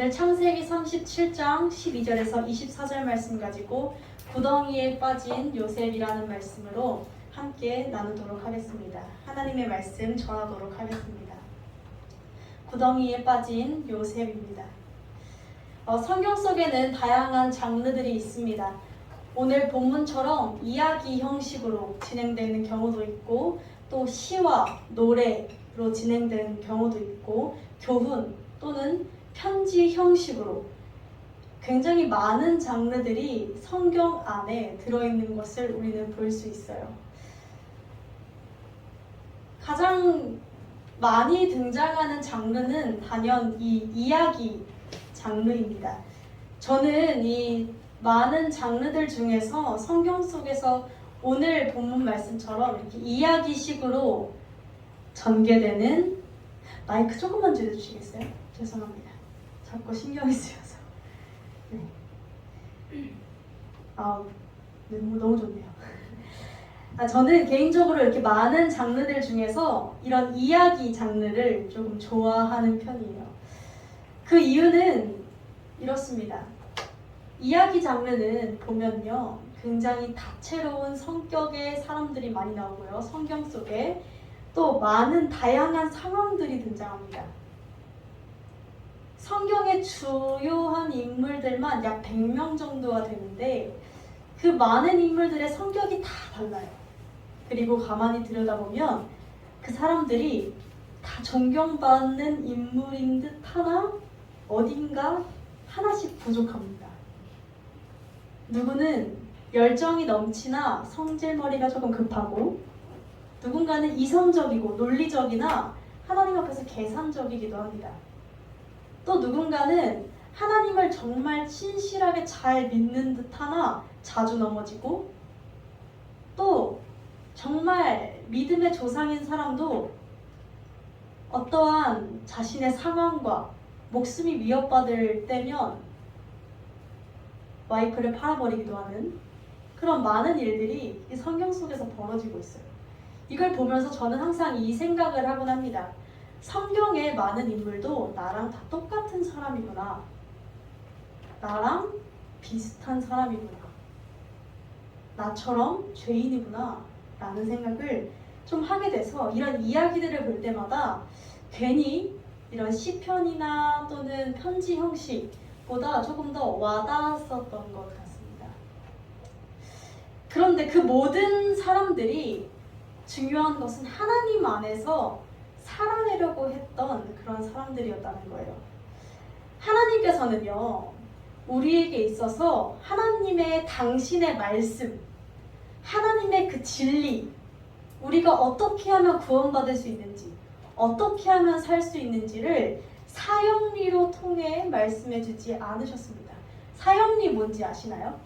오늘 창세기 37장 12절에서 24절 말씀 가지고 구덩이에 빠진 요셉이라는 말씀으로 함께 나누도록 하겠습니다. 하나님의 말씀 전하도록 하겠습니다. 구덩이에 빠진 요셉입니다. 성경 속에는 다양한 장르들이 있습니다. 오늘 본문처럼 이야기 형식으로 진행되는 경우도 있고, 또 시와 노래로 진행되는 경우도 있고, 교훈 또는 편지 형식으로 굉장히 많은 장르들이 성경 안에 들어있는 것을 우리는 볼 수 있어요. 가장 많이 등장하는 장르는 단연 이 이야기 장르입니다. 저는 이 많은 장르들 중에서 성경 속에서 오늘 본문 말씀처럼 이렇게 이야기식으로 전개되는, 마이크 조금만 줄여주시겠어요? 죄송합니다. 자꾸 신경이 쓰여서. 네. 너무 좋네요. 저는 개인적으로 이렇게 많은 장르들 중에서 이런 이야기 장르를 조금 좋아하는 편이에요. 그 이유는 이렇습니다. 이야기 장르는 보면요, 굉장히 다채로운 성격의 사람들이 많이 나오고요. 성경 속에 또 많은 다양한 상황들이 등장합니다. 성경의 주요한 인물들만 약 100명 정도가 되는데 그 많은 인물들의 성격이 다 달라요. 그리고 가만히 들여다보면 그 사람들이 다 존경받는 인물인 듯 하나 어딘가 하나씩 부족합니다. 누구는 열정이 넘치나 성질머리가 조금 급하고, 누군가는 이성적이고 논리적이나 하나님 앞에서 계산적이기도 합니다. 또 누군가는 하나님을 정말 신실하게 잘 믿는 듯하나 자주 넘어지고, 또 정말 믿음의 조상인 사람도 어떠한 자신의 상황과 목숨이 위협받을 때면 와이프를 팔아버리기도 하는 그런 많은 일들이 이 성경 속에서 벌어지고 있어요. 이걸 보면서 저는 항상 이 생각을 하곤 합니다. 성경의 많은 인물도 나랑 다 똑같은 사람이구나. 나랑 비슷한 사람이구나. 나처럼 죄인이구나. 라는 생각을 좀 하게 돼서 이런 이야기들을 볼 때마다 괜히 이런 시편이나 또는 편지 형식보다 조금 더 와닿았었던 것 같습니다. 그런데 그 모든 사람들이 중요한 것은 하나님 안에서 살아내려고 했던 그런 사람들이었다는 거예요. 하나님께서는요, 우리에게 있어서 하나님의 당신의 말씀, 하나님의 그 진리, 우리가 어떻게 하면 구원받을 수 있는지, 어떻게 하면 살 수 있는지를 사형리로 통해 말씀해 주지 않으셨습니다. 사형리 뭔지 아시나요?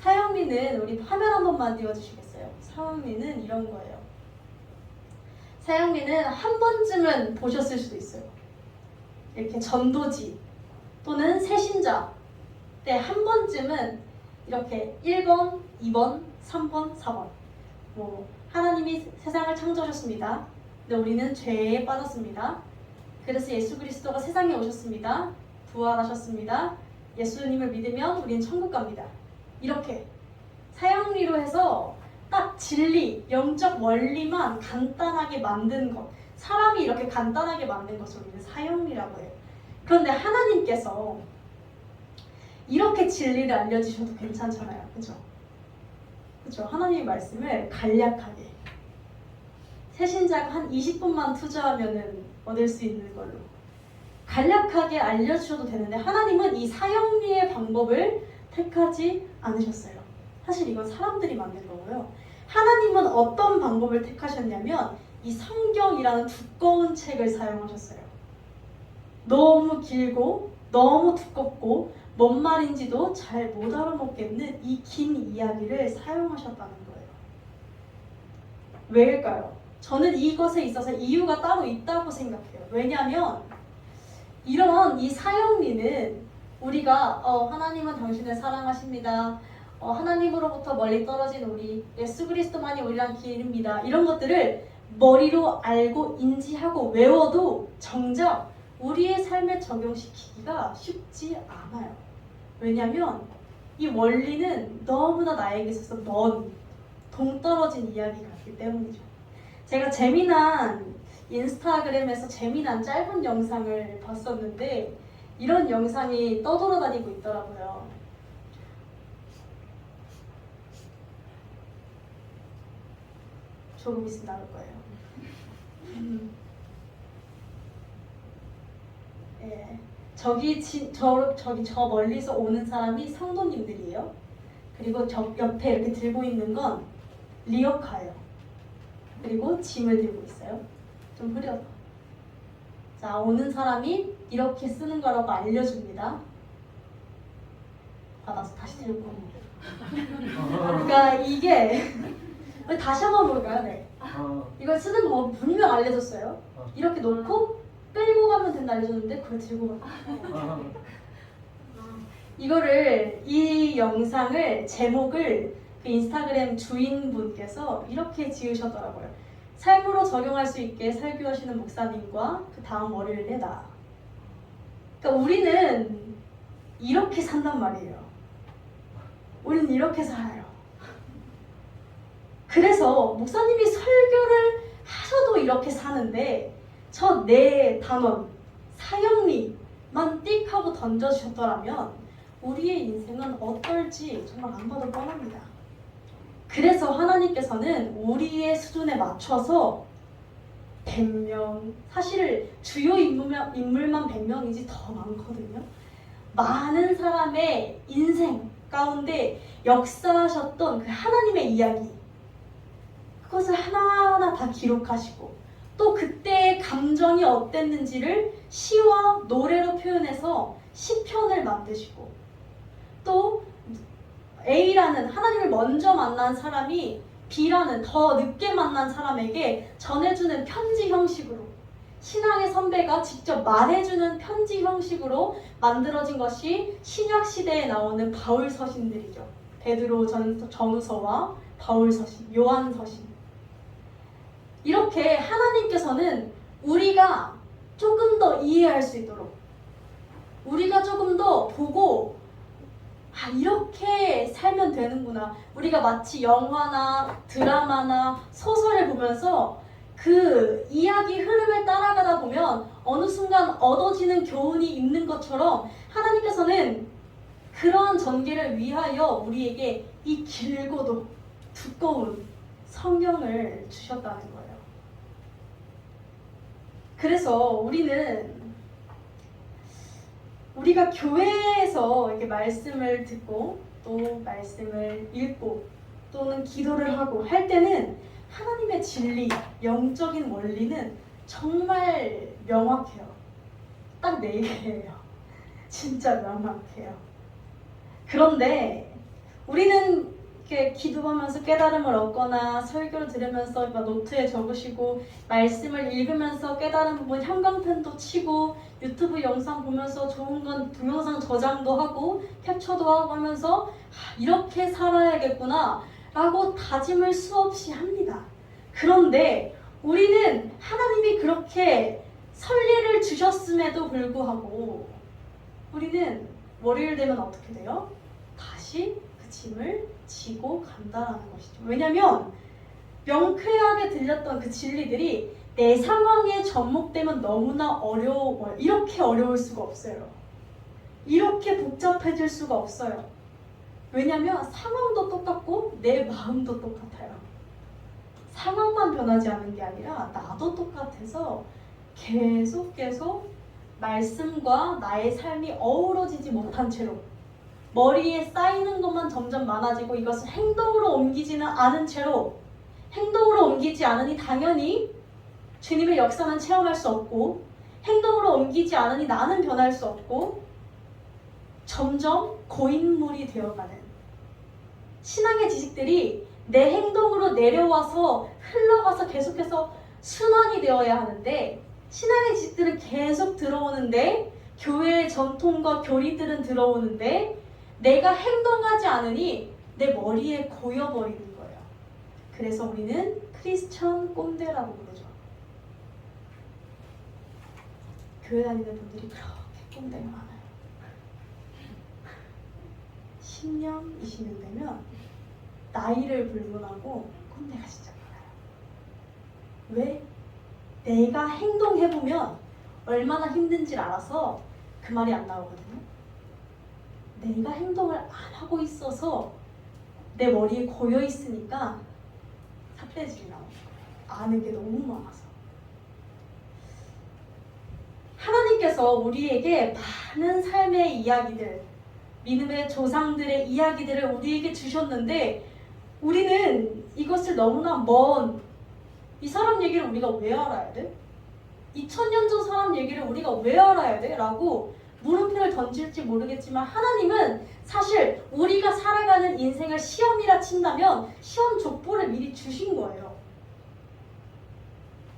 사형리는 우리 화면 한 번만 띄워주시겠어요? 사형리는 이런 거예요. 사형리는 한 번쯤은 보셨을 수도 있어요. 이렇게 전도지 또는 새신자 때 한 번쯤은 이렇게 1번, 2번, 3번, 4번 하나님이 세상을 창조하셨습니다. 근데 우리는 죄에 빠졌습니다. 그래서 예수 그리스도가 세상에 오셨습니다. 부활하셨습니다. 예수님을 믿으면 우리는 천국 갑니다. 이렇게 사형리로 해서 딱 진리, 영적 원리만 간단하게 만든 것, 사람이 이렇게 간단하게 만든 것을 우리는 사형리라고 해요. 그런데 하나님께서 이렇게 진리를 알려주셔도 괜찮잖아요. 그죠? 그죠? 하나님의 말씀을 간략하게, 새신자가 한 20분만 투자하면 얻을 수 있는 걸로 간략하게 알려주셔도 되는데, 하나님은 이 사형리의 방법을 택하지 않으셨어요. 사실 이건 사람들이 만든 거고요. 하나님은 어떤 방법을 택하셨냐면 이 성경이라는 두꺼운 책을 사용하셨어요. 너무 길고 너무 두껍고 뭔 말인지도 잘 못 알아먹겠는 이 긴 이야기를 사용하셨다는 거예요. 왜일까요? 저는 이것에 있어서 이유가 따로 있다고 생각해요. 왜냐하면 이런 이 사형리는 우리가 하나님은 당신을 사랑하십니다. 하나님으로부터 멀리 떨어진 우리, 예수 그리스도만이 우리랑 길입니다. 이런 것들을 머리로 알고 인지하고 외워도 정작 우리의 삶에 적용시키기가 쉽지 않아요. 왜냐하면 이 원리는 너무나 나에게 있어서 먼 동떨어진 이야기 같기 때문이죠. 제가 재미난 인스타그램에서 재미난 짧은 영상을 봤었는데 이런 영상이 떠돌아다니고 있더라고요. 조금 있으면 나올 거예요. 예, 저 멀리서 오는 사람이 성도님들이에요. 그리고 저 옆에 이렇게 들고 있는 건 리어카예요. 그리고 짐을 들고 있어요. 좀 흐려서. 자, 오는 사람이 이렇게 쓰는 거라고 알려줍니다. 받아서 다시 들고. 그러니까 이게 다시 한번 볼까요? 네. 이걸 쓰는 거 분명 알려줬어요. 이렇게 놓고 끌고 가면 된다 알려줬는데 그걸 들고 가. 이 영상을 제목을 그 인스타그램 주인분께서 이렇게 지으셨더라고요. 삶으로 적용할 수 있게 설교하시는 목사님과 그 다음 머리를 내다. 그러니까 우리는 이렇게 산단 말이에요. 우리는 이렇게 살아요. 그래서 목사님이 설교를 하셔도 이렇게 사는데 저 네 단원, 사형리만 띡 하고 던져주셨더라면 우리의 인생은 어떨지 정말 안 봐도 뻔합니다. 그래서 하나님께서는 우리의 수준에 맞춰서 100명, 사실 주요 인물만 100명이지 더 많거든요. 많은 사람의 인생 가운데 역사하셨던 그 하나님의 이야기, 그것을 하나하나 다 기록하시고 또 그때의 감정이 어땠는지를 시와 노래로 표현해서 시편을 만드시고 또 A라는 하나님을 먼저 만난 사람이 B라는 더 늦게 만난 사람에게 전해주는 편지 형식으로 신앙의 선배가 직접 말해주는 편지 형식으로 만들어진 것이 신약 시대에 나오는 바울 서신들이죠. 베드로 전후서와 바울 서신, 요한 서신. 이렇게 하나님께서는 우리가 조금 더 이해할 수 있도록 우리가 조금 더 보고 이렇게 살면 되는구나. 우리가 마치 영화나 드라마나 소설을 보면서 그 이야기 흐름을 따라가다 보면 어느 순간 얻어지는 교훈이 있는 것처럼 하나님께서는 그런 전개를 위하여 우리에게 이 길고도 두꺼운 성경을 주셨다는 거예요. 그래서 우리가 교회에서 이렇게 말씀을 듣고 또 말씀을 읽고 또는 기도를 하고 할 때는 하나님의 진리, 영적인 원리는 정말 명확해요. 딱 4개예요. 진짜 명확해요. 그런데 우리는 이렇게 기도하면서 깨달음을 얻거나 설교를 들으면서 노트에 적으시고 말씀을 읽으면서 깨달은 부분 형광펜도 치고 유튜브 영상 보면서 좋은 건 동영상 저장도 하고 캡처도 하고 하면서 이렇게 살아야겠구나 라고 다짐을 수없이 합니다. 그런데 우리는 하나님이 그렇게 선례를 주셨음에도 불구하고 우리는 월요일 되면 어떻게 돼요? 다시 그 짐을 지고 간다라는 것이죠. 왜냐하면 명쾌하게 들렸던 그 진리들이 내 상황에 접목되면 너무나 어려워요. 이렇게 어려울 수가 없어요. 이렇게 복잡해질 수가 없어요. 왜냐하면 상황도 똑같고 내 마음도 똑같아요. 상황만 변하지 않은 게 아니라 나도 똑같아서 계속 말씀과 나의 삶이 어우러지지 못한 채로 머리에 쌓이는 것만 점점 많아지고 이것을 행동으로 옮기지는 않은 채로 행동으로 옮기지 않으니 당연히 주님의 역사는 체험할 수 없고 행동으로 옮기지 않으니 나는 변할 수 없고 점점 고인물이 되어가는 신앙의 지식들이 내 행동으로 내려와서 흘러가서 계속해서 순환이 되어야 하는데 신앙의 지식들은 계속 들어오는데 교회의 전통과 교리들은 들어오는데 내가 행동하지 않으니 내 머리에 고여버리는 거예요. 그래서 우리는 크리스천 꼰대라고 부르죠. 교회 다니는 분들이 그렇게 꼰대가 많아요. 10년, 20년 되면 나이를 불문하고 꼰대가 진짜 많아요. 왜? 내가 행동해보면 얼마나 힘든지를 알아서 그 말이 안 나오거든요. 내가 행동을 안 하고 있어서 내 머리에 고여 있으니까 삿대질이 나오는 거예요. 아는 게 너무 많아서. 하나님께서 우리에게 많은 삶의 이야기들, 믿음의 조상들의 이야기들을 우리에게 주셨는데 우리는 이것을 너무나 먼 이 사람 얘기를 우리가 왜 알아야 돼? 2000년 전 사람 얘기를 우리가 왜 알아야 돼? 라고 물음표를 던질지 모르겠지만 하나님은 사실 우리가 살아가는 인생을 시험이라 친다면 시험 족보를 미리 주신 거예요.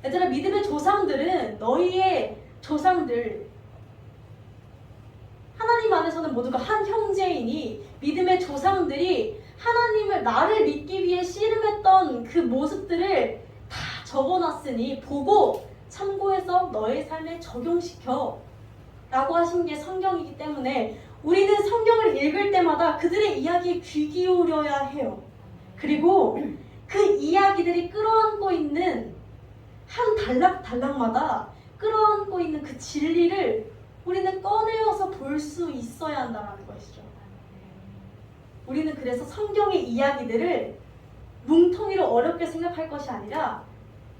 얘들아, 믿음의 조상들은 너희의 조상들, 하나님 안에서는 모두가 한 형제이니 믿음의 조상들이 하나님을 나를 믿기 위해 씨름했던 그 모습들을 다 적어놨으니 보고 참고해서 너의 삶에 적용시켜 라고 하신 게 성경이기 때문에 우리는 성경을 읽을 때마다 그들의 이야기에 귀 기울여야 해요. 그리고 그 이야기들이 끌어안고 있는 한 단락마다 끌어안고 있는 그 진리를 우리는 꺼내어서 볼 수 있어야 한다는 것이죠. 우리는 그래서 성경의 이야기들을 뭉텅이로 어렵게 생각할 것이 아니라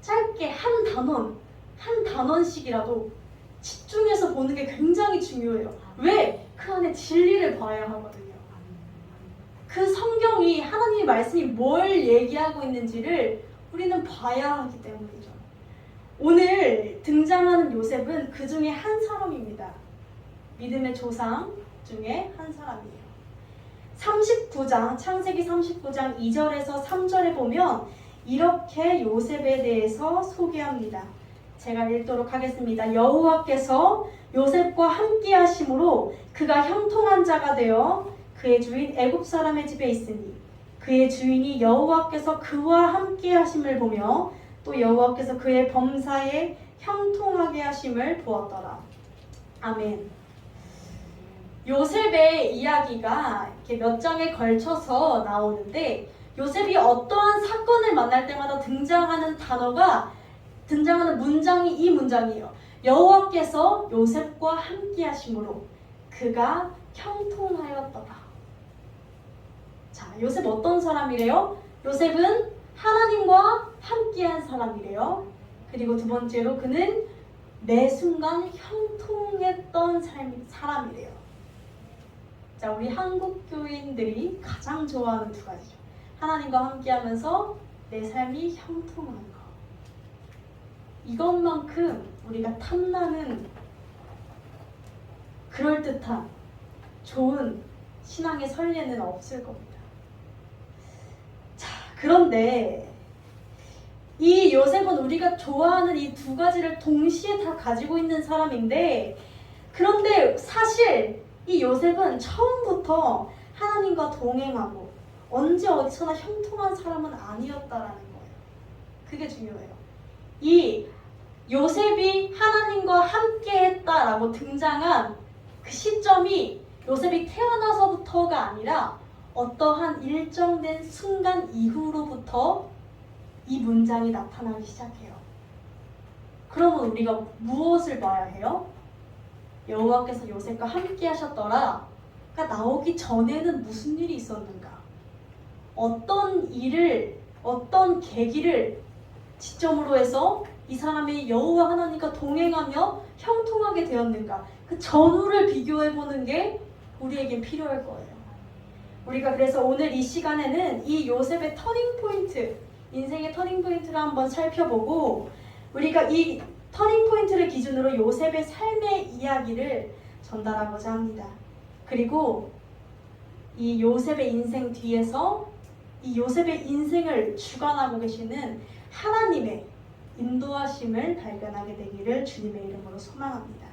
짧게 한 단원씩이라도 집중해서 보는 게 굉장히 중요해요. 왜? 그 안에 진리를 봐야 하거든요. 그 성경이, 하나님의 말씀이 뭘 얘기하고 있는지를 우리는 봐야 하기 때문이죠. 오늘 등장하는 요셉은 그 중에 한 사람입니다. 믿음의 조상 중에 한 사람이에요. 39장, 창세기 39장 2절에서 3절에 보면 이렇게 요셉에 대해서 소개합니다. 제가 읽도록 하겠습니다. 여호와께서 요셉과 함께 하심으로 그가 형통한 자가 되어 그의 주인 애굽 사람의 집에 있으니 그의 주인이 여호와께서 그와 함께 하심을 보며 또 여호와께서 그의 범사에 형통하게 하심을 보았더라. 아멘. 요셉의 이야기가 이렇게 몇 장에 걸쳐서 나오는데 요셉이 어떠한 사건을 만날 때마다 등장하는 문장이 이 문장이에요. 여호와께서 요셉과 함께 하심으로 그가 형통하였더라. 자, 요셉 어떤 사람이래요? 요셉은 하나님과 함께한 사람이래요. 그리고 두 번째로 그는 매 순간 형통했던 사람이래요. 자, 우리 한국 교인들이 가장 좋아하는 두 가지죠. 하나님과 함께하면서 내 삶이 형통한 거. 이것만큼 우리가 탐나는 그럴듯한 좋은 신앙의 선례는 없을 겁니다. 자, 그런데 이 요셉은 우리가 좋아하는 이 두 가지를 동시에 다 가지고 있는 사람인데 그런데 사실 이 요셉은 처음부터 하나님과 동행하고 언제 어디서나 형통한 사람은 아니었다라는 거예요. 그게 중요해요. 이 요셉이 하나님과 함께 했다라고 등장한 그 시점이 요셉이 태어나서부터가 아니라 어떠한 일정된 순간 이후로부터 이 문장이 나타나기 시작해요. 그러면 우리가 무엇을 봐야 해요? 여호와께서 요셉과 함께 하셨더라. 그러니까 나오기 전에는 무슨 일이 있었는가? 어떤 일을, 어떤 계기를 지점으로 해서 이 사람이 여호와 하나님과 동행하며 형통하게 되었는가? 그 전후를 비교해보는 게 우리에겐 필요할 거예요. 우리가 그래서 오늘 이 시간에는 이 요셉의 터닝포인트, 인생의 터닝포인트를 한번 살펴보고 우리가 이 터닝포인트를 기준으로 요셉의 삶의 이야기를 전달하고자 합니다. 그리고 이 요셉의 인생 뒤에서 이 요셉의 인생을 주관하고 계시는 하나님의 인도하심을 발견하게 되기를 주님의 이름으로 소망합니다.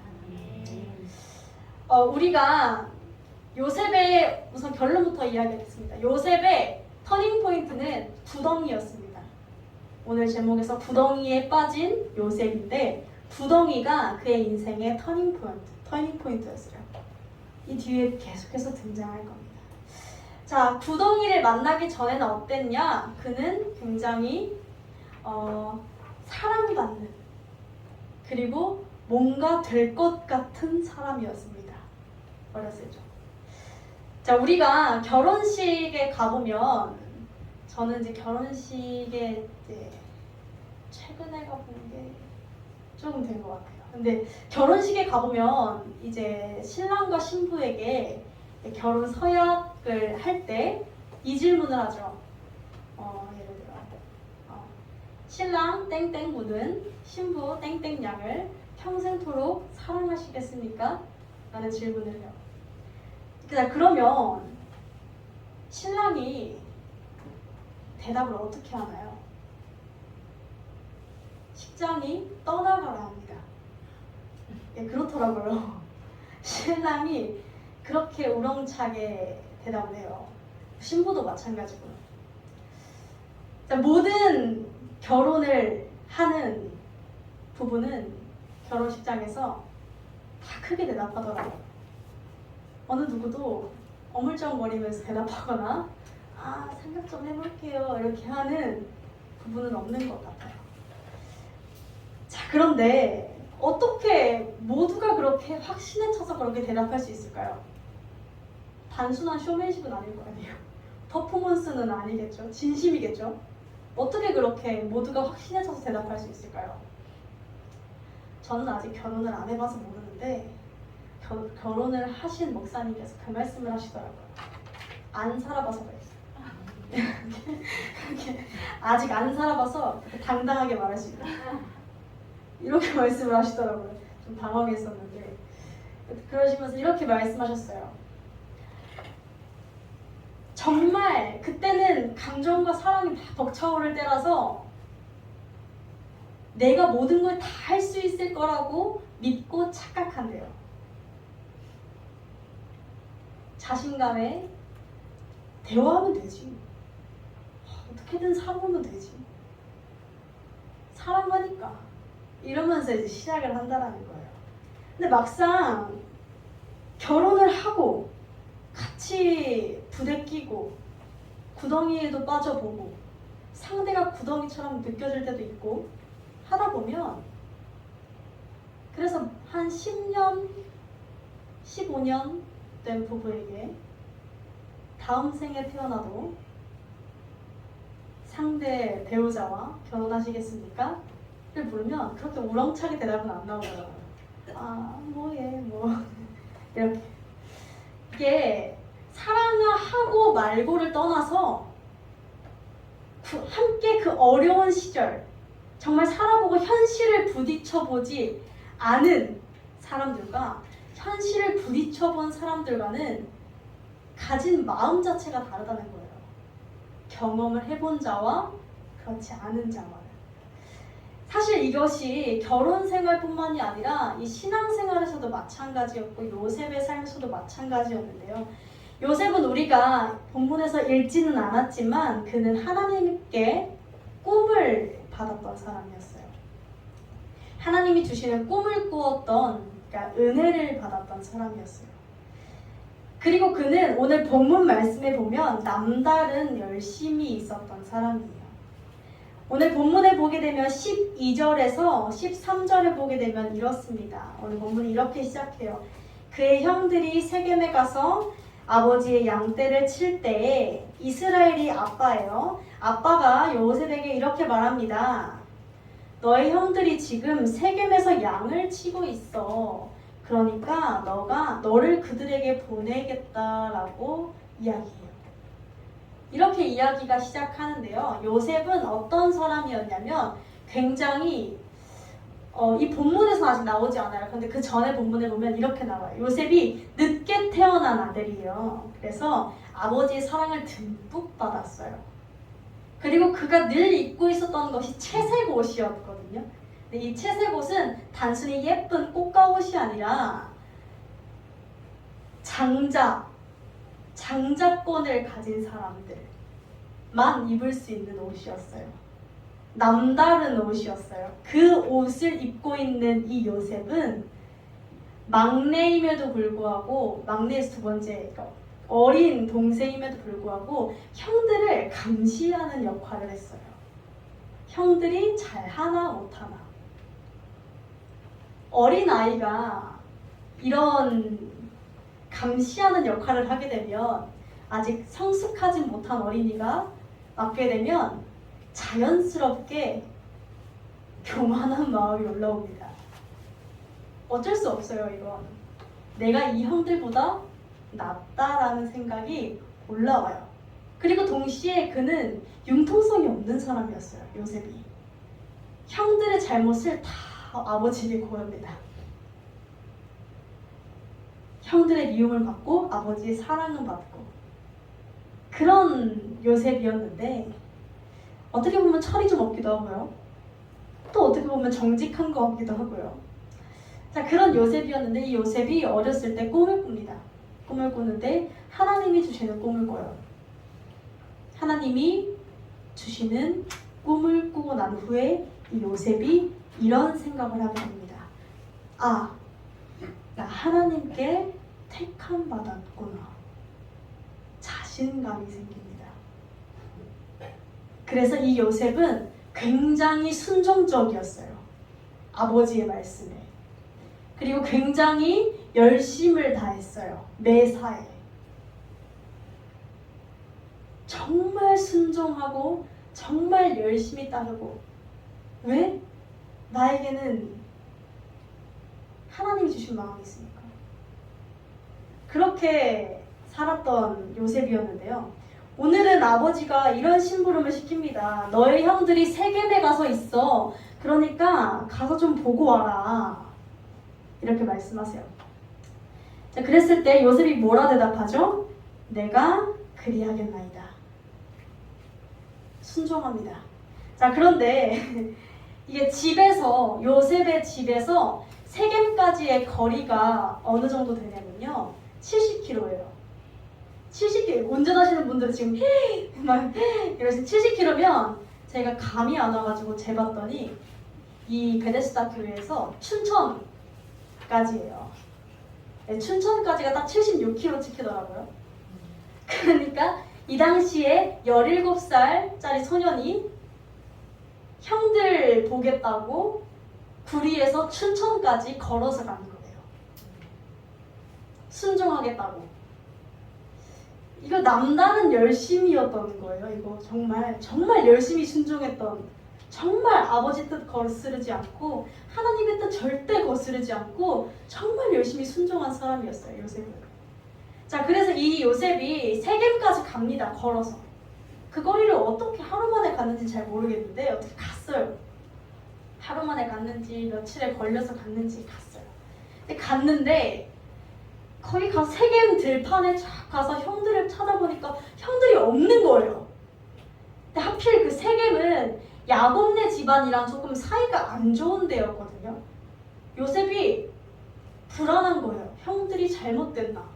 우리가 요셉의 우선 결론부터 이야기하겠습니다. 요셉의 터닝포인트는 구덩이였습니다. 오늘 제목에서 구덩이에 빠진 요셉인데 구덩이가 그의 인생의 터닝 포인트였어요. 이 뒤에 계속해서 등장할 겁니다. 자, 구덩이를 만나기 전에는 어땠냐? 그는 굉장히 사랑받는, 그리고 뭔가 될 것 같은 사람이었습니다. 어렸을 적. 자, 우리가 결혼식에 가보면, 저는 이제 결혼식에 이제 최근에 가본 게 조금 된 것 같아요. 근데 결혼식에 가보면 이제 신랑과 신부에게 결혼 서약을 할 때 이 질문을 하죠. 예를 들어 신랑 땡땡분은 신부 땡땡양을 평생토록 사랑하시겠습니까? 라는 질문을 해요. 그러면 신랑이 대답을 어떻게 하나요? 식장이 떠나가라 합니다. 예, 그렇더라고요. 신랑이 그렇게 우렁차게 대답을 해요. 신부도 마찬가지고요. 자, 모든 결혼을 하는 부부는 결혼식장에서 다 크게 대답하더라고요. 어느 누구도 어물쩡거리면서 대답하거나 생각 좀 해볼게요 이렇게 하는 부부는 없는 것 같아요. 자, 그런데 어떻게 모두가 그렇게 확신에 차서 그렇게 대답할 수 있을까요? 단순한 쇼맨십은 아닐 거 아니에요. 퍼포먼스는 아니겠죠. 진심이겠죠. 어떻게 그렇게 모두가 확신에 차서 대답할 수 있을까요? 저는 아직 결혼을 안 해봐서 모르는데 결혼을 하신 목사님께서 그 말씀을 하시더라고요. 안 살아봐서 그랬어요. 아직 안 살아봐서 당당하게 말할 수 있다. 이렇게 말씀을 하시더라고요. 좀 당황했었는데 그러시면서 이렇게 말씀하셨어요. 정말 그때는 감정과 사랑이 다 벅차오를 때라서 내가 모든 걸 다 할 수 있을 거라고 믿고 착각한대요. 자신감에 대화하면 되지. 어떻게든 살아보면 되지. 사랑하니까. 이러면서 이제 시작을 한다라는 거예요. 근데 막상 결혼을 하고 같이 부대끼고 구덩이에도 빠져보고 상대가 구덩이처럼 느껴질 때도 있고 하다 보면 그래서 한 10년, 15년 된 부부에게 다음 생에 태어나도 상대 배우자와 결혼하시겠습니까? 를 물으면 그렇게 우렁차게 대답은 안 나오더라고요. 뭐해 이렇게. 이게 사랑하고 말고를 떠나서 함께 그 어려운 시절 정말 살아보고 현실을 부딪혀보지 않은 사람들과 현실을 부딪혀본 사람들과는 가진 마음 자체가 다르다는 거예요. 경험을 해본 자와 그렇지 않은 자와. 사실 이것이 결혼 생활뿐만이 아니라 이 신앙 생활에서도 마찬가지였고 요셉의 삶에서도 마찬가지였는데요. 요셉은 우리가 본문에서 읽지는 않았지만 그는 하나님께 꿈을 받았던 사람이었어요. 하나님이 주시는 꿈을 꾸었던, 그러니까 은혜를 받았던 사람이었어요. 그리고 그는 오늘 본문 말씀에 보면 남다른 열심이 있었던 사람이에요. 오늘 본문에 보게 되면 12절에서 13절에 보게 되면 이렇습니다. 오늘 본문이 이렇게 시작해요. 그의 형들이 세겜에 가서 아버지의 양떼를 칠 때에 이스라엘이 아빠예요. 아빠가 요셉에게 이렇게 말합니다. 너의 형들이 지금 세겜에서 양을 치고 있어. 그러니까 너를 그들에게 보내겠다라고 이야기해요. 이렇게 이야기가 시작하는데요. 요셉은 어떤 사람이었냐면 굉장히 이 본문에서 아직 나오지 않아요. 그런데 그 전에 본문에 보면 이렇게 나와요. 요셉이 늦게 태어난 아들이에요. 그래서 아버지의 사랑을 듬뿍 받았어요. 그리고 그가 늘 입고 있었던 것이 채색 옷이었거든요. 근데 이 채색 옷은 단순히 예쁜 꽃가옷이 아니라 장자권을 가진 사람들만 입을 수 있는 옷이었어요. 남다른 옷이었어요. 그 옷을 입고 있는 이 요셉은 막내임에도 불구하고, 막내에서 두 번째 어린 동생임에도 불구하고 형들을 감시하는 역할을 했어요. 형들이 잘하나 못하나. 어린 아이가 이런 감시하는 역할을 하게 되면, 아직 성숙하지 못한 어린이가 맡게 되면 자연스럽게 교만한 마음이 올라옵니다. 어쩔 수 없어요, 이건. 내가 이 형들보다 낫다라는 생각이 올라와요. 그리고 동시에 그는 융통성이 없는 사람이었어요, 요셉이. 형들의 잘못을 다 아버지에게 고합니다. 형들의 미움을 받고 아버지의 사랑을 받고 그런 요셉이었는데, 어떻게 보면 철이 좀 없기도 하고요. 또 어떻게 보면 정직한 것 같기도 하고요. 자, 그런 요셉이었는데 이 요셉이 어렸을 때 꿈을 꿉니다. 꿈을 꾸는데 하나님이 주시는 꿈을 꿔요. 하나님이 주시는 꿈을 꾸고 난 후에 이 요셉이 이런 생각을 하게 됩니다. 아, 나 하나님께 택함 받았구나. 자신감이 생깁니다. 그래서 이 요셉은 굉장히 순종적이었어요. 아버지의 말씀에. 그리고 굉장히 열심을 다했어요. 매사에. 정말 순종하고 정말 열심히 따르고. 왜? 나에게는 하나님이 주신 마음이 있으니까. 그렇게 살았던 요셉이었는데요. 오늘은 아버지가 이런 심부름을 시킵니다. 너의 형들이 세겜에 가서 있어. 그러니까 가서 좀 보고 와라. 이렇게 말씀하세요. 자, 그랬을 때 요셉이 뭐라 대답하죠? 내가 그리하겠나이다. 순종합니다. 자, 그런데 이게 집에서, 요셉의 집에서 세겜까지의 거리가 어느 정도 되냐면요, 70km예요. 70km. 운전하시는 분들은 지금 막 이러시면 70km면 제가 감이 안 와가지고 재봤더니 이 베데스다 교회에서 춘천까지예요. 네, 춘천까지가 딱 76km 찍히더라고요. 그러니까 이 당시에 17살짜리 소년이 형들 보겠다고 구리에서 춘천까지 걸어서 가는 거예요. 순종하겠다고. 이거 남다른 열심이었던 거예요. 이거 정말 열심히 순종했던, 정말 아버지 뜻 거스르지 않고 하나님의 뜻 절대 거스르지 않고 정말 열심히 순종한 사람이었어요, 요셉은. 자, 그래서 이 요셉이 세겜까지 갑니다. 걸어서. 그 거리를 어떻게 하루 만에 갔는지 잘 모르겠는데 어떻게 갔어요. 하루 만에 갔는지 며칠에 걸려서 갔는지 갔어요. 근데 갔는데 거기 가서 세겜 들판에 쫙 가서 형들을 찾아보니까 형들이 없는 거예요. 근데 하필 그 세겜은 야곱네 집안이랑 조금 사이가 안 좋은 데였거든요. 요셉이 불안한 거예요. 형들이 잘못됐나.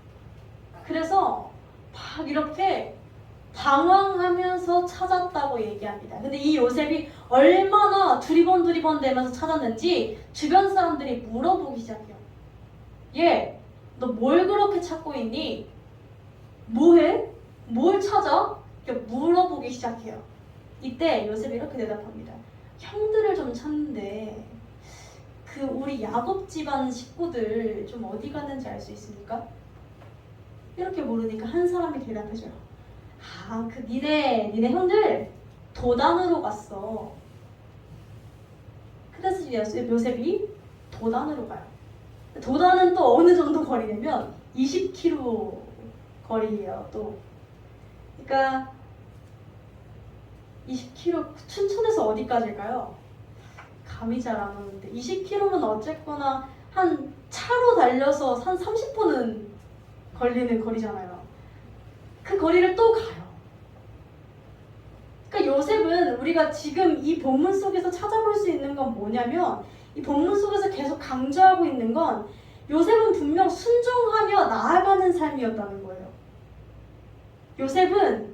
그래서 막 이렇게 방황하면서 찾았다고 얘기합니다. 근데 이 요셉이 얼마나 두리번 대면서 찾았는지 주변 사람들이 물어보기 시작해요. 얘, 너 뭘 그렇게 찾고 있니? 뭐해? 뭘 찾아? 이렇게 물어보기 시작해요. 이때 요셉이 이렇게 대답합니다. 형들을 좀 찾는데 그 우리 야곱 집안 식구들 좀 어디 갔는지 알 수 있습니까? 이렇게 물으니까 한 사람이 대답해줘요. 아, 그 니네 형들 도단으로 갔어. 그래서 요셉이 도단으로 가요. 도단은 또 어느 정도 거리냐면 20km 거리예요. 또 그러니까 20km, 춘천에서 어디까지일까요? 감이 잘 안 오는데 20km면 어쨌거나 한 차로 달려서 한 30분은 걸리는 거리잖아요. 그 거리를 또 가요. 그러니까 요셉은 우리가 지금 이 본문 속에서 찾아볼 수 있는 건 뭐냐면, 이 본문 속에서 계속 강조하고 있는 건 요셉은 분명 순종하며 나아가는 삶이었다는 거예요. 요셉은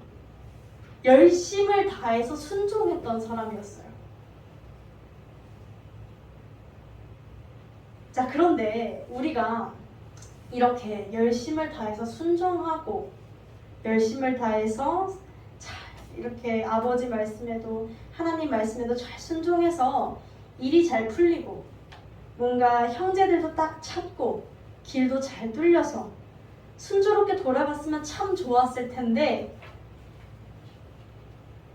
열심을 다해서 순종했던 사람이었어요. 자, 그런데 우리가 이렇게 열심을 다해서 순종하고 열심을 다해서 잘 이렇게 아버지 말씀에도 하나님 말씀에도 잘 순종해서 일이 잘 풀리고 뭔가 형제들도 딱 찾고 길도 잘 뚫려서 순조롭게 돌아갔으면 참 좋았을 텐데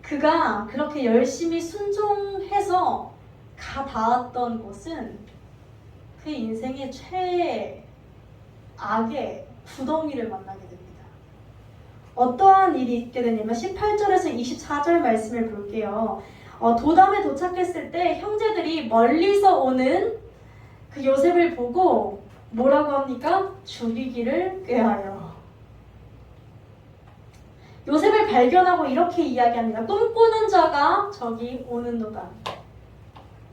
그가 그렇게 열심히 순종해서 가 닿았던 곳은 그 인생의 최악의 구덩이를 만나게 됩니다. 어떠한 일이 있게 되냐면 18절에서 24절 말씀을 볼게요. 도담에 도착했을 때 형제들이 멀리서 오는 그 요셉을 보고 뭐라고 합니까? 죽이기를 꾀하여. 요셉을 발견하고 이렇게 이야기합니다. 꿈꾸는 자가 저기 오는도다.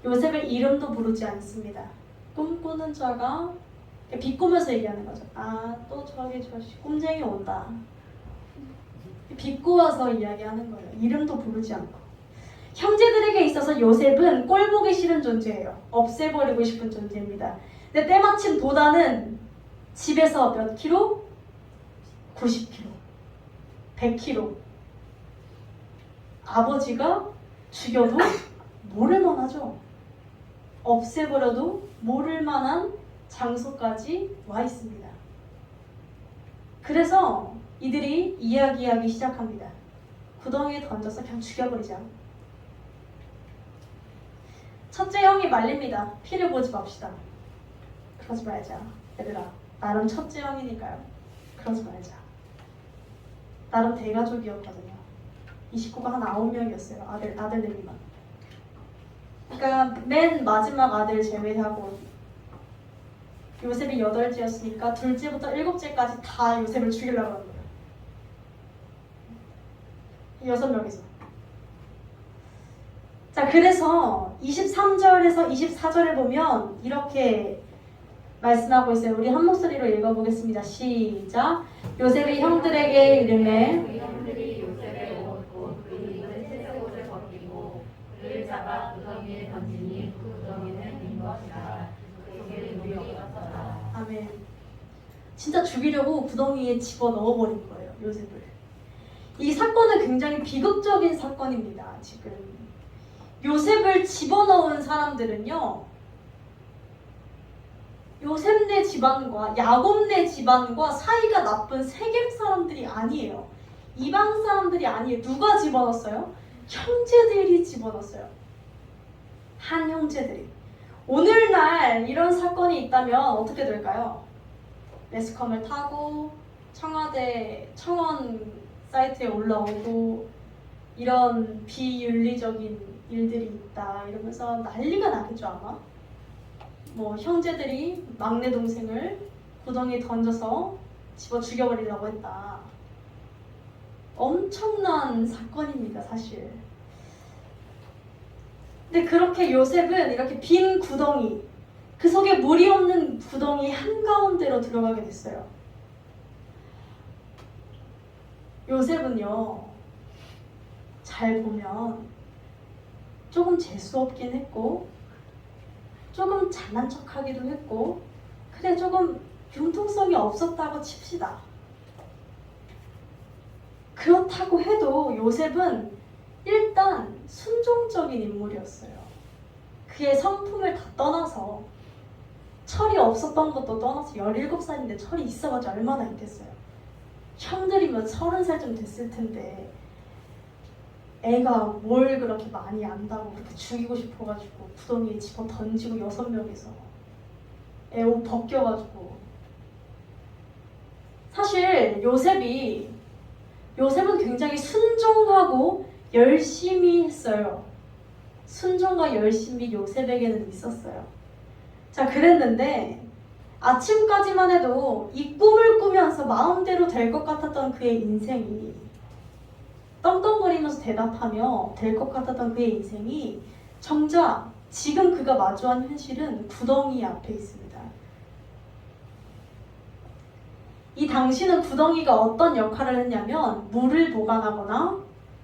요셉의 이름도 부르지 않습니다. 꿈꾸는 자가 비꼬면서 얘기하는 거죠. 아, 또 저기 저 꿈쟁이 온다. 비꼬아서 이야기하는 거예요. 이름도 부르지 않고. 형제들에게 있어서 요셉은 꼴보기 싫은 존재예요. 없애버리고 싶은 존재입니다. 근데 때마침 도단은 집에서 몇 킬로? 90킬로, 100킬로. 아버지가 죽여도 모를 만하죠. 없애버려도 모를 만한 장소까지 와 있습니다. 그래서 이들이 이야기하기 시작합니다. 구덩이에 던져서 그냥 죽여버리자. 첫째 형이 말립니다. 피를 보지 맙시다. 그러지 말자. 얘들아, 나름 첫째 형이니까요. 그러지 말자. 나름 대가족이었거든요. 이 식구가 한 9명이었어요. 아들내미만. 그러니까 맨 마지막 아들 제외하고 요셉이 8째였으니까 둘째부터 7째까지 다 요셉을 죽이려고 하는 거예요. 6명이서. 자, 그래서 23절에서 24절을 보면 이렇게 말씀하고 있어요. 우리 한 목소리로 읽어보겠습니다. 시작. 요셉의 형들에게 이르매 형들이 요셉의 옷 그 입은 채색 옷을 벗기고 그를 잡아 구덩이에 던지니 그 구덩이는 빈 것이라. 그 속에 물이 없었다. 아멘. 진짜 죽이려고 구덩이에 집어 넣어버린 거예요. 요셉을. 이 사건은 굉장히 비극적인 사건입니다. 지금 요셉을 집어넣은 사람들은요, 요셉네 집안과 야곱네 집안과 사이가 나쁜 세겜 사람들이 아니에요. 이방 사람들이 아니에요. 누가 집어넣었어요? 형제들이 집어넣었어요. 한 형제들이. 오늘날 이런 사건이 있다면 어떻게 될까요? 매스컴을 타고 청원 사이트에 올라오고 이런 비윤리적인 일들이 있다 이러면서 난리가 나겠죠 아마. 뭐 형제들이 막내 동생을 구덩이에 던져서 집어 죽여버리려고 했다. 엄청난 사건입니다 사실. 근데 그렇게 요셉은 이렇게 빈 구덩이, 그 속에 물이 없는 구덩이 한가운데로 들어가게 됐어요. 요셉은요, 잘 보면 조금 재수없긴 했고 조금 잘난 척하기도 했고 그래 조금 융통성이 없었다고 칩시다. 그렇다고 해도 요셉은 일단 순종적인 인물이었어요. 그의 성품을 다 떠나서 철이 없었던 것도 떠나서 17살인데 철이 있어봤자 얼마나 있겠어요. 형들이면 30살쯤 됐을 텐데 애가 뭘 그렇게 많이 안다고 그렇게 죽이고 싶어가지고 구덩이에 집어 던지고 6명이서 애 옷 벗겨가지고. 사실 요셉은 굉장히 순종하고 열심히 했어요. 순종과 열심이 요셉에게는 있었어요. 자, 그랬는데 아침까지만 해도 이 꿈을 꾸면서 마음대로 될 것 같았던 그의 인생이, 떵떵거리면서 대답하며 될 것 같았던 그의 인생이 정작 지금 그가 마주한 현실은 구덩이 앞에 있습니다. 이 당시는 구덩이가 어떤 역할을 했냐면 물을 보관하거나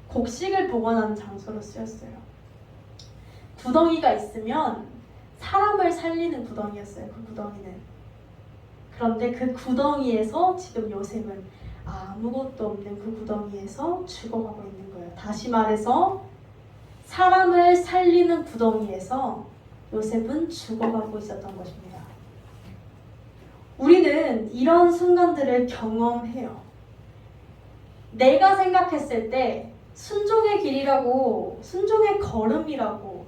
곡식을 보관하는 장소로 쓰였어요. 구덩이가 있으면 사람을 살리는 구덩이였어요. 그 구덩이는. 그런데 그 구덩이에서 지금 요셉은 아무것도 없는 그 구덩이에서 죽어가고 있는 거예요. 다시 말해서 사람을 살리는 구덩이에서 요셉은 죽어가고 있었던 것입니다. 우리는 이런 순간들을 경험해요. 내가 생각했을 때 순종의 길이라고, 순종의 걸음이라고,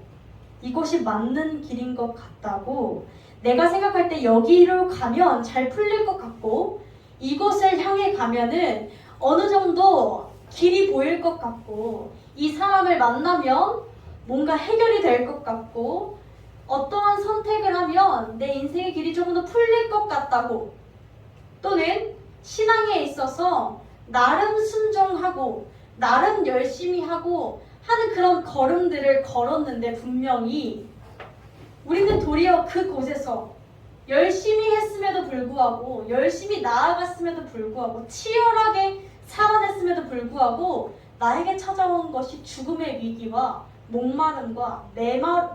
이것이 맞는 길인 것 같다고, 내가 생각할 때 여기로 가면 잘 풀릴 것 같고, 이곳을 향해 가면은 어느 정도 길이 보일 것 같고, 이 사람을 만나면 뭔가 해결이 될 것 같고, 어떠한 선택을 하면 내 인생의 길이 조금 더 풀릴 것 같다고, 또는 신앙에 있어서 나름 순종하고 나름 열심히 하고 하는 그런 걸음들을 걸었는데, 분명히 우리는 도리어 그곳에서 열심히 했음에도 불구하고, 열심히 나아갔음에도 불구하고, 치열하게 살아냈음에도 불구하고 나에게 찾아온 것이 죽음의 위기와 목마름과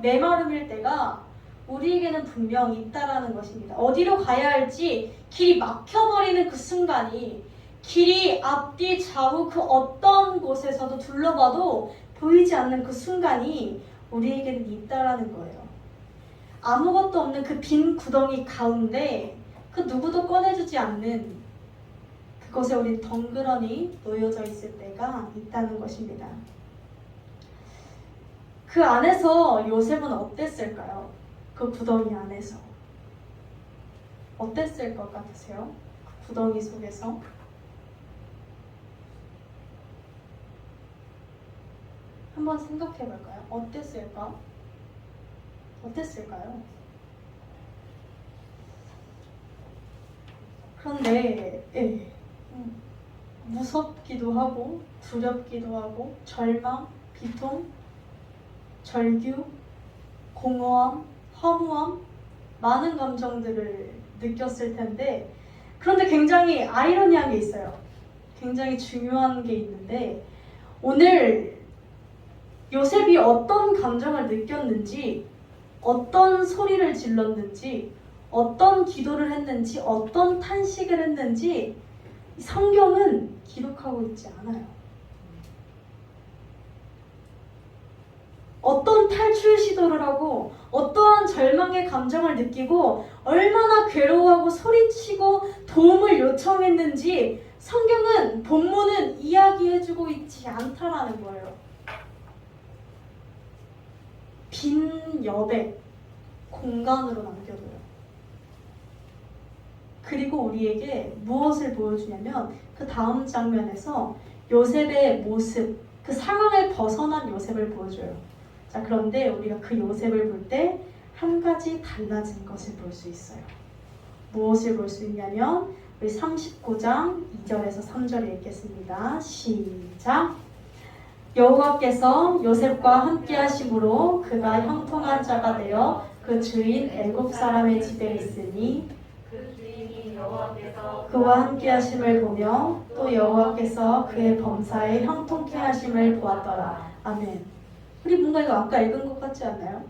메마름일 때가 우리에게는 분명히 있다라는 것입니다. 어디로 가야 할지 길이 막혀버리는 그 순간이, 길이 앞뒤 좌우 그 어떤 곳에서도 둘러봐도 보이지 않는 그 순간이 우리에게는 있다라는 거예요. 아무것도 없는 그 빈 구덩이 가운데 그 누구도 꺼내주지 않는 그곳에 우리 덩그러니 놓여져 있을 때가 있다는 것입니다. 그 안에서 요셉은 어땠을까요? 그 구덩이 안에서 어땠을 것 같으세요? 그 구덩이 속에서 한번 생각해 볼까요? 어땠을까요? 그런데 무섭기도 하고 두렵기도 하고 절망, 비통, 절규, 공허함, 허무함, 많은 감정들을 느꼈을 텐데, 그런데 굉장히 아이러니한 게 있어요. 굉장히 중요한 게 있는데, 오늘 요셉이 어떤 감정을 느꼈는지, 어떤 소리를 질렀는지, 어떤 기도를 했는지, 어떤 탄식을 했는지 성경은 기록하고 있지 않아요. 어떤 탈출 시도를 하고, 어떠한 절망의 감정을 느끼고, 얼마나 괴로워하고 소리치고 도움을 요청했는지 성경은, 본문은 이야기해주고 있지 않다라는 거예요. 빈 여백, 공간으로 남겨둬요. 그리고 우리에게 무엇을 보여주냐면, 그 다음 장면에서 요셉의 모습, 그 상황을 벗어난 요셉을 보여줘요. 자, 그런데 우리가 그 요셉을 볼 때 한 가지 달라진 것을 볼 수 있어요. 무엇을 볼 수 있냐면, 우리 39장 2절에서 3절을 읽겠습니다. 시작! 여호와께서 요셉과 함께 하심으로 그가 형통한 자가 되어 그 주인 애굽 사람의 집에 있으니, 그 주인이 여호와께서 그와 함께 하심을 보며 또 여호와께서 그의 범사에 형통케 하심을 보았더라. 아멘. 우리 뭔가 이거 아까 읽은 것 같지 않나요?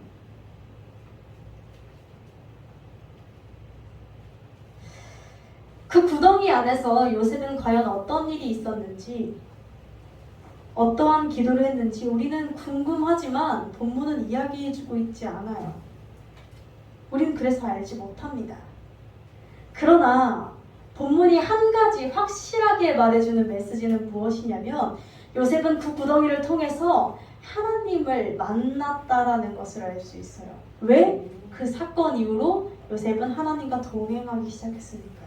그 구덩이 안에서 요셉은 과연 어떤 일이 있었는지, 어떠한 기도를 했는지 우리는 궁금하지만 본문은 이야기해주고 있지 않아요. 우리는 그래서 알지 못합니다. 그러나 본문이 한 가지 확실하게 말해주는 메시지는 무엇이냐면, 요셉은 그 구덩이를 통해서 하나님을 만났다라는 것을 알 수 있어요. 왜? 그 사건 이후로 요셉은 하나님과 동행하기 시작했으니까요.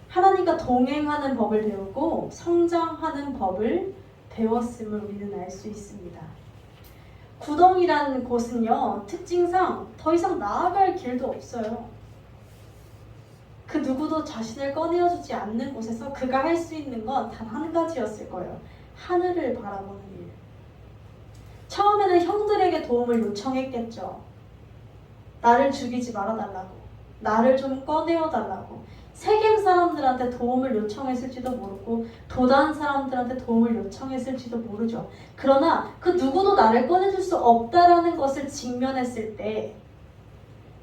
하나님과 동행하는 법을 배우고 성장하는 법을 배웠음을 우리는 알 수 있습니다. 구덩이라는 곳은요, 특징상 더 이상 나아갈 길도 없어요. 그 누구도 자신을 꺼내어주지 않는 곳에서 그가 할 수 있는 건 단 한 가지였을 거예요. 하늘을 바라보는 일. 처음에는 형들에게 도움을 요청했겠죠. 나를 죽이지 말아달라고, 나를 좀 꺼내어달라고, 세겜 사람들한테 도움을 요청했을지도 모르고 도단 사람들한테 도움을 요청했을지도 모르죠. 그러나 그 누구도 나를 꺼내줄 수 없다라는 것을 직면했을 때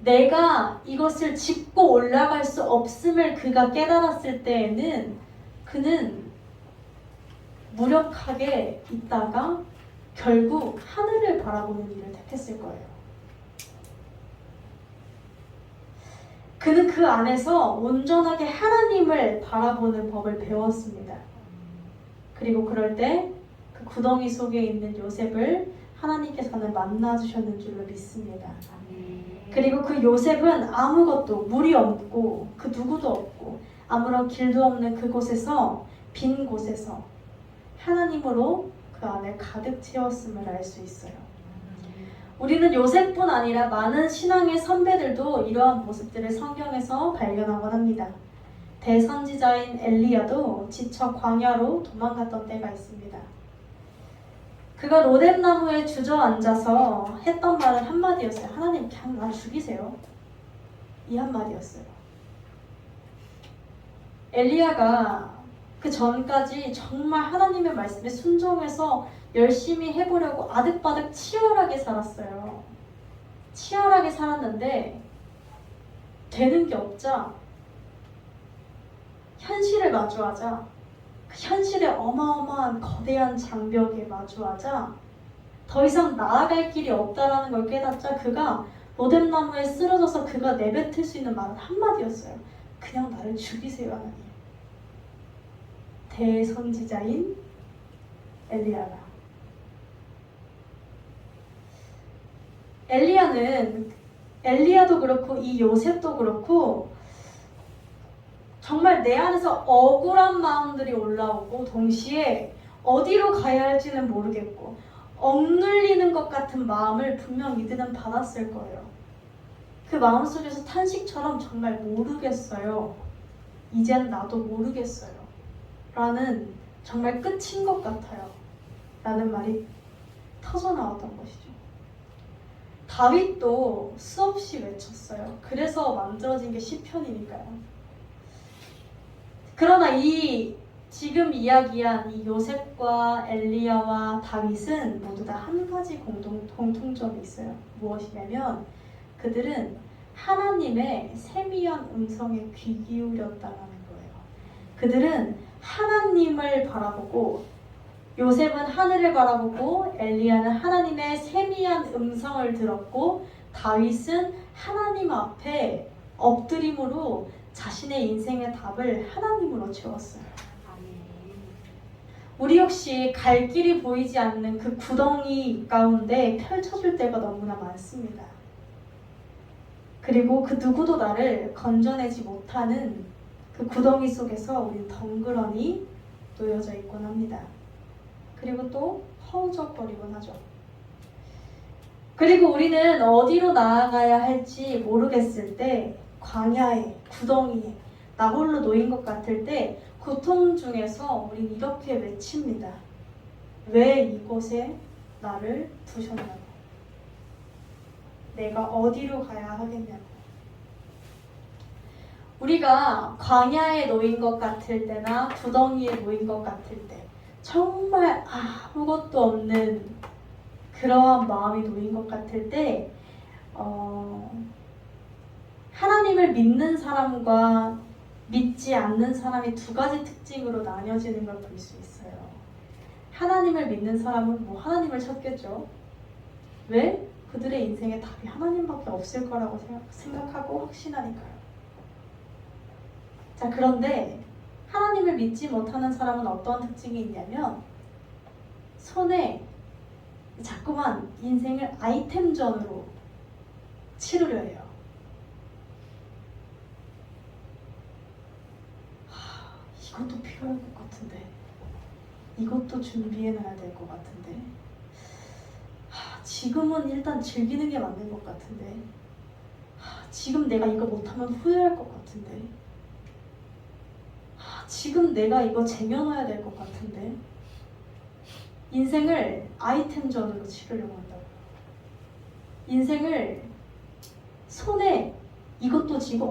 내가 이것을 짚고 올라갈 수 없음을 그가 깨달았을 때에는 그는 무력하게 있다가 결국 하늘을 바라보는 일을 택했을 거예요. 그는 그 안에서 온전하게 하나님을 바라보는 법을 배웠습니다. 그리고 그럴 때 그 구덩이 속에 있는 요셉을 하나님께서는 만나주셨는 줄로 믿습니다. 그리고 그 요셉은 아무것도 물이 없고 그 누구도 없고 아무런 길도 없는 그곳에서 빈 곳에서 하나님으로 그 안에 가득 채웠음을 알 수 있어요. 우리는 요셉뿐 아니라 많은 신앙의 선배들도 이러한 모습들을 성경에서 발견하곤 합니다. 대선지자인 엘리야도 지쳐 광야로 도망갔던 때가 있습니다. 그가 로뎀나무에 주저앉아서 했던 말은 한마디였어요. 하나님 그냥 나 죽이세요. 이 한마디였어요. 엘리야가 그 전까지 정말 하나님의 말씀에 순종해서 열심히 해보려고 아득바득 치열하게 살았어요. 치열하게 살았는데 되는 게 없자 현실을 마주하자 그 현실의 어마어마한 거대한 장벽에 마주하자 더 이상 나아갈 길이 없다라는 걸 깨닫자 그가 로뎀나무에 쓰러져서 그가 내뱉을 수 있는 말은 한마디였어요. 그냥 나를 죽이세요 하나님. 대선지자인 엘리야가. 엘리야도 그렇고 이 요셉도 그렇고 정말 내 안에서 억울한 마음들이 올라오고 동시에 어디로 가야 할지는 모르겠고 억눌리는 것 같은 마음을 분명 이들은 받았을 거예요. 그 마음속에서 탄식처럼 정말 모르겠어요. 이젠 나도 모르겠어요. 라는 정말 끝인 것 같아요. 라는 말이 터져나왔던 것이죠. 다윗도 수없이 외쳤어요. 그래서 만들어진 게 시편이니까요. 그러나 이 지금 이야기한 이 요셉과 엘리야와 다윗은 모두 다 한 가지 공통점이 있어요. 무엇이냐면 그들은 하나님의 세미한 음성에 귀 기울였다라는 거예요. 그들은 하나님을 바라보고 요셉은 하늘을 바라보고 엘리야는 하나님의 세미한 음성을 들었고 다윗은 하나님 앞에 엎드림으로 자신의 인생의 답을 하나님으로 채웠어요. 우리 역시 갈 길이 보이지 않는 그 구덩이 가운데 펼쳐질 때가 너무나 많습니다. 그리고 그 누구도 나를 건져내지 못하는 그 구덩이 속에서 우리는 덩그러니 놓여져 있곤 합니다. 그리고 또 허우적거리곤 하죠. 그리고 우리는 어디로 나아가야 할지 모르겠을 때 광야에, 구덩이에 나 홀로 놓인 것 같을 때 고통 중에서 우린 이렇게 외칩니다. 왜 이곳에 나를 두셨냐고. 내가 어디로 가야 하겠냐고. 우리가 광야에 놓인 것 같을 때나 구덩이에 놓인 것 같을 때 정말 아무것도 없는 그러한 마음이 놓인 것 같을 때 하나님을 믿는 사람과 믿지 않는 사람이 두 가지 특징으로 나뉘어지는 걸 볼 수 있어요. 하나님을 믿는 사람은 하나님을 찾겠죠. 왜? 그들의 인생에 답이 하나님밖에 없을 거라고 생각하고 확신하니까요. 자, 그런데 하나님을 믿지 못하는 사람은 어떤 특징이 있냐면 손에 자꾸만 인생을 아이템전으로 치르려 해요. 이것도 필요할 것 같은데 이것도 준비해놔야 될 것 같은데 지금은 일단 즐기는 게 맞는 것 같은데 지금 내가 이거 못하면 후회할 것 같은데 지금 내가 이거 쟁여놔야 될 것 같은데 인생을 아이템전으로 치르려고 한다고요. 인생을 손에 이것도 쥐고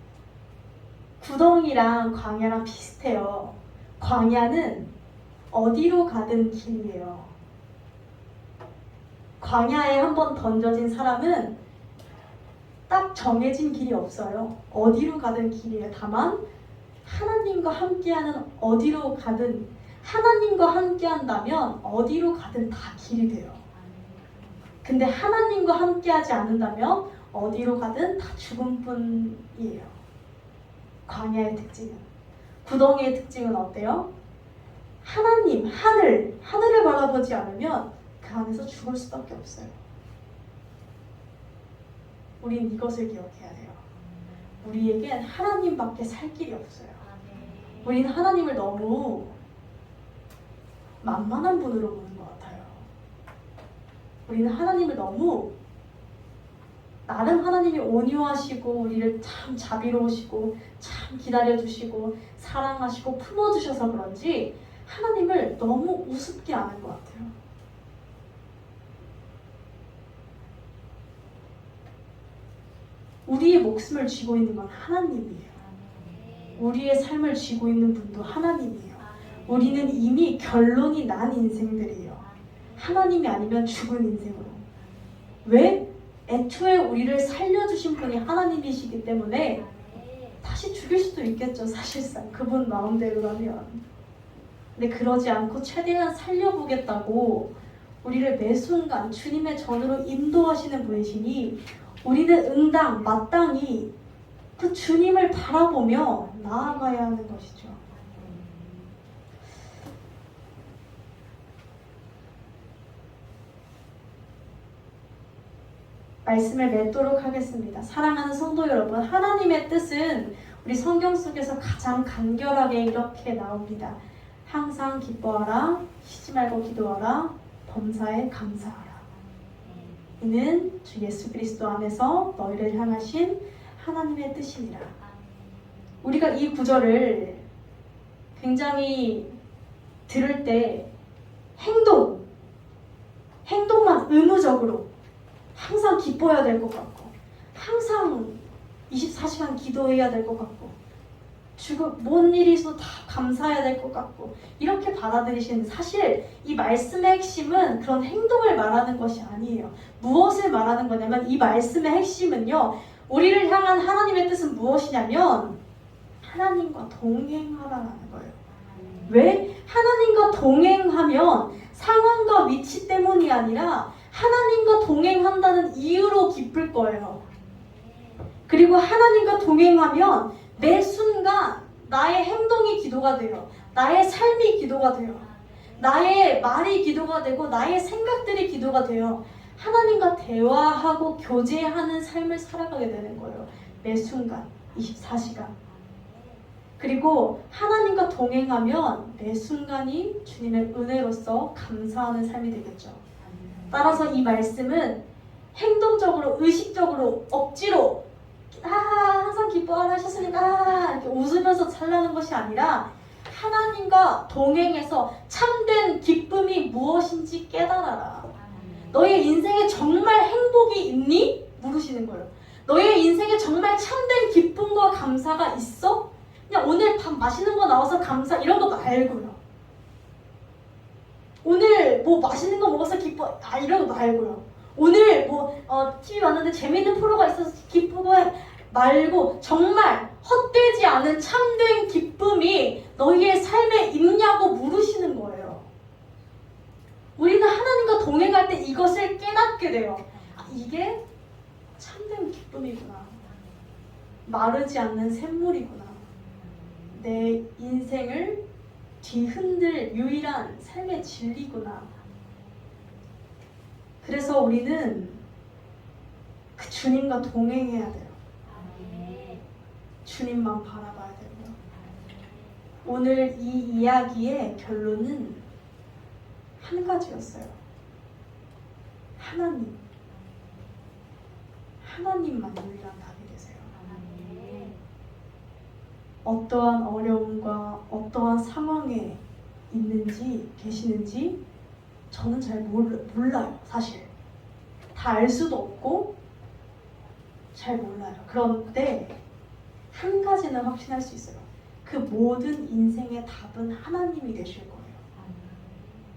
구덩이랑 광야랑 비슷해요. 광야는 어디로 가든 길이에요. 광야에 한번 던져진 사람은 딱 정해진 길이 없어요. 어디로 가든 길이에요. 다만 하나님과 함께하는 어디로 가든, 하나님과 함께한다면 어디로 가든 다 길이 돼요. 근데 하나님과 함께하지 않는다면 어디로 가든 다 죽음뿐이에요. 광야의 특징은. 구덩이의 특징은 어때요? 하나님, 하늘을 바라보지 않으면 그 안에서 죽을 수밖에 없어요. 우린 이것을 기억해야 돼요. 우리에겐 하나님밖에 살 길이 없어요. 우린 하나님을 너무 만만한 분으로 보는 것 같아요. 우리는 하나님을 너무 나름 하나님이 온유하시고 우리를 참 자비로우시고 참 기다려주시고 사랑하시고 품어주셔서 그런지 하나님을 너무 우습게 아는 것 같아요. 우리의 목숨을 쥐고 있는 건 하나님이에요. 우리의 삶을 쥐고 있는 분도 하나님이에요. 우리는 이미 결론이 난 인생들이에요. 하나님이 아니면 죽은 인생으로. 왜? 애초에 우리를 살려주신 분이 하나님이시기 때문에 다시 죽일 수도 있겠죠. 사실상 그분 마음대로라면. 근데 그러지 않고 최대한 살려보겠다고 우리를 매 순간 주님의 전으로 인도하시는 분이시니 우리는 응당, 마땅히 그 주님을 바라보며 나아가야 하는 것이죠. 말씀을 맺도록 하겠습니다. 사랑하는 성도 여러분, 하나님의 뜻은 우리 성경 속에서 가장 간결하게 이렇게 나옵니다. 항상 기뻐하라, 쉬지 말고 기도하라, 범사에 감사하라. 이는 주 예수 그리스도 안에서 너희를 향하신 하나님의 뜻이니라. 우리가 이 구절을 굉장히 들을 때 행동만 의무적으로 항상 기뻐해야 될 것 같고 항상 24시간 기도해야 될 것 같고 뭔 일이 있어도 다 감사해야 될 것 같고 이렇게 받아들이시는데 사실 이 말씀의 핵심은 그런 행동을 말하는 것이 아니에요. 무엇을 말하는 거냐면 이 말씀의 핵심은요. 우리를 향한 하나님의 뜻은 무엇이냐면 하나님과 동행하라는 거예요. 왜? 하나님과 동행하면 상황과 위치 때문이 아니라 하나님과 동행한다는 이유로 기쁠 거예요. 그리고 하나님과 동행하면 매 순간 나의 행동이 기도가 돼요. 나의 삶이 기도가 돼요. 나의 말이 기도가 되고 나의 생각들이 기도가 돼요. 하나님과 대화하고 교제하는 삶을 살아가게 되는 거예요. 매 순간 24시간. 그리고 하나님과 동행하면 매 순간이 주님의 은혜로서 감사하는 삶이 되겠죠. 따라서 이 말씀은 행동적으로, 의식적으로, 억지로 항상 기뻐하라 하셨으니까 이렇게 웃으면서 살라는 것이 아니라 하나님과 동행해서 참된 기쁨이 무엇인지 깨달아라. 너의 인생에 정말 행복이 있니? 물으시는 거예요. 너의 인생에 정말 참된 기쁨과 감사가 있어? 그냥 오늘 밥 맛있는 거 나와서 감사 이런 거 말고요. 오늘 뭐 맛있는 거 먹어서 기뻐 이런 거 말고요. 오늘 TV 봤는데 재밌는 프로가 있어서 기쁘고 말고 정말 헛되지 않은 참된 기쁨이 너희의 삶에 있냐고 물으시는 거예요. 우리는 하나님과 동행할 때 이것을 깨닫게 돼요. 이게 참된 기쁨이구나. 마르지 않는 샘물이구나. 내 인생을 뒤흔들 유일한 삶의 진리구나. 그래서 우리는 그 주님과 동행해야 돼요. 주님만 바라봐야 되고요. 오늘 이 이야기의 결론은 한 가지였어요. 하나님만 유일한 답이 되세요. 어떠한 어려움과 어떠한 상황에 계시는지 저는 잘 몰라요. 사실 다 알 수도 없고 잘 몰라요. 그런데 한 가지는 확신할 수 있어요. 그 모든 인생의 답은 하나님이 되실 거예요.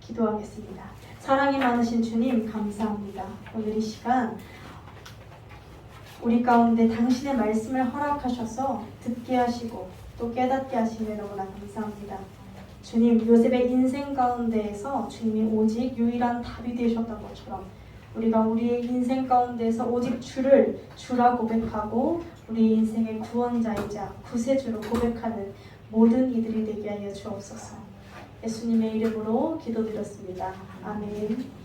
기도하겠습니다. 사랑이 많으신 주님 감사합니다. 오늘 이 시간 우리 가운데 당신의 말씀을 허락하셔서 듣게 하시고 또 깨닫게 하시니 너무나 감사합니다. 주님, 요셉의 인생 가운데에서 주님이 오직 유일한 답이 되셨던 것처럼 우리가 우리의 인생 가운데에서 오직 주라 고백하고 우리 인생의 구원자이자 구세주로 고백하는 모든 이들이 되게 하여 주옵소서. 예수님의 이름으로 기도드렸습니다. 아멘.